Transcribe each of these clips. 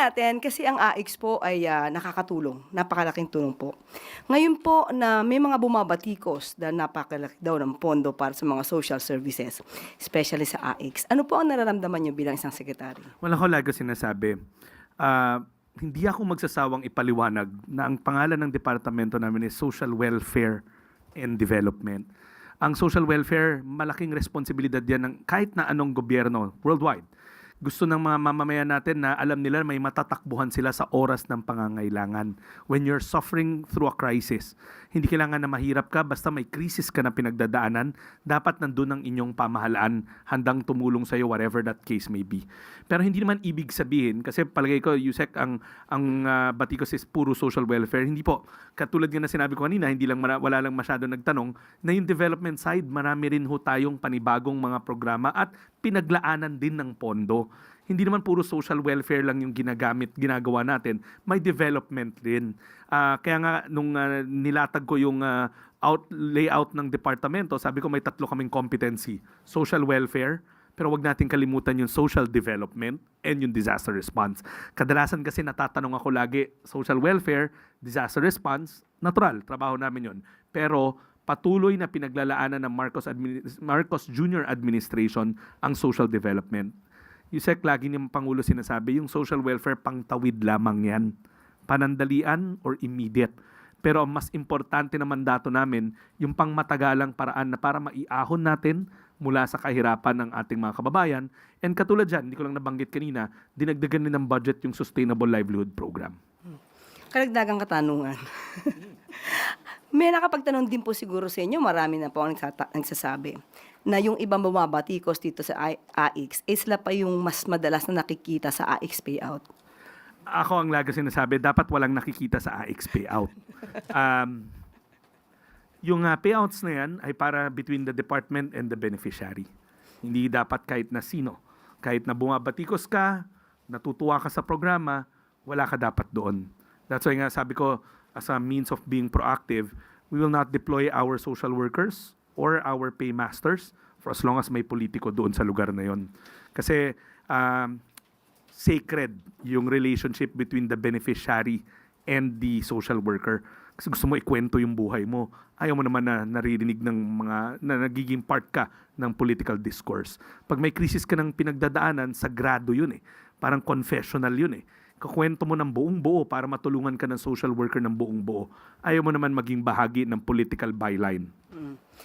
natin kasi ang AIX po ay nakakatulong, napakalaking tulong po. Ngayon po na may mga bumabatikos na napakalaki daw ng pondo para sa mga social services, especially sa AIX. Ano po ang nararamdaman niyo bilang isang sekretary? Wala ko lagi sinasabi. Hindi ako magsasawang ipaliwanag na ang pangalan ng departamento namin is Social Welfare and Development. Ang social welfare, malaking responsibilidad yan ng kahit na anong gobyerno worldwide. Gusto ng mga mamamayan natin na alam nila may matatakbuhan sila sa oras ng pangangailangan. When you're suffering through a crisis, hindi kailangan na mahirap ka, basta may krisis ka na pinagdadaanan, dapat nandun ang inyong pamahalaan, handang tumulong sa'yo, whatever that case may be. Pero hindi naman ibig sabihin, kasi palagay ko, Yusek, ang batikos is puro social welfare. Hindi po. Katulad nga na sinabi ko kanina, wala lang masyado nagtanong, na yung development side, marami rin ho tayong panibagong mga programa at pinaglaanan din ng pondo. Hindi naman puro social welfare lang yung ginagawa natin. May development din. Kaya nga, nung nilatag ko yung layout ng departamento, sabi ko may 3 kaming competency. Social welfare, pero wag natin kalimutan yung social development and yung disaster response. Kadalasan kasi natatanong ako lagi, social welfare, disaster response, natural, trabaho namin yun. Pero patuloy na pinaglalaanan ng Marcos Jr. Administration ang social development. Yusek, lagi niyang Pangulo sinasabi, yung social welfare pangtawid lamang yan. Panandalian or immediate. Pero ang mas importante na mandato namin, yung pangmatagalang paraan na para maiahon natin mula sa kahirapan ng ating mga kababayan. And katulad dyan, hindi ko lang nabanggit kanina, dinagdagan din ng budget yung Sustainable Livelihood Program. Karagdagang katanungan. May nakapagtanong din po siguro sa inyo, marami na po ang nagsasabi, na yung ibang bumabatikos dito sa AIX, sila pa yung mas madalas na nakikita sa AIX payout. Ako ang lagi sinasabi, dapat walang nakikita sa AIX payout. Yung payouts na yan ay para between the department and the beneficiary. Hindi dapat kahit na sino. Kahit na bumabatikos ka, natutuwa ka sa programa, wala ka dapat doon. That's why nga sabi ko, as a means of being proactive, we will not deploy our social workers or our paymasters for as long as may politiko doon sa lugar na yon. Kasi sacred yung relationship between the beneficiary and the social worker. Kasi gusto mo ikwento yung buhay mo. Ayaw mo naman na naririnig ng mga, na nagiging part ka ng political discourse. Pag may krisis ka ng pinagdadaanan, sagrado yun eh. Parang confessional yun eh. Kukwento mo ng buong buo para matulungan ka ng social worker ng buong buo. Ayaw mo naman maging bahagi ng political byline.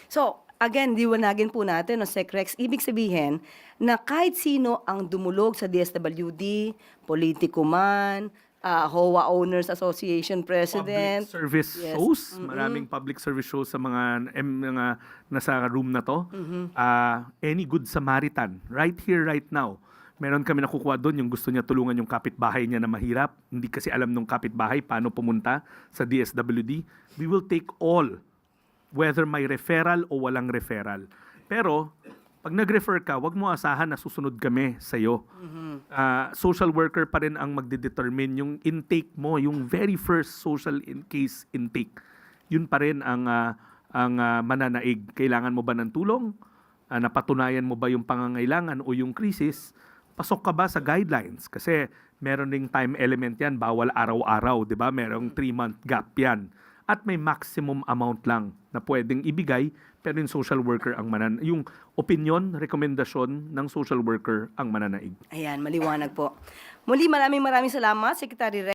So, again, diwanagin po natin, no, Sec Rex, ibig sabihin na kahit sino ang dumulog sa DSWD, politiko man, HOA Owners Association President. Public service shows. Maraming public service shows sa mga nasa room na to. Any good Samaritan, right here, right now. Meron kami nakukuha doon yung gusto niya tulungan yung kapitbahay niya na mahirap. Hindi kasi alam nung kapitbahay paano pumunta sa DSWD. We will take all, whether may referral o walang referral. Pero, pag nag-refer ka, wag mo asahan na susunod kami sa'yo. Social worker pa rin ang magdedetermine yung intake mo, yung very first social case intake. Yun pa rin ang mananaig. Kailangan mo ba ng tulong? Napatunayan mo ba yung pangangailangan o yung krisis? Pasok ka ba sa guidelines? Kasi meron ding time element yan, bawal araw-araw, di ba? Merong 3-month gap yan. At may maximum amount lang na pwedeng ibigay, pero yung social worker ang yung opinion, rekomendasyon ng social worker ang mananaig. Ayan, maliwanag po. Muli, maraming salamat, Secretary Rex.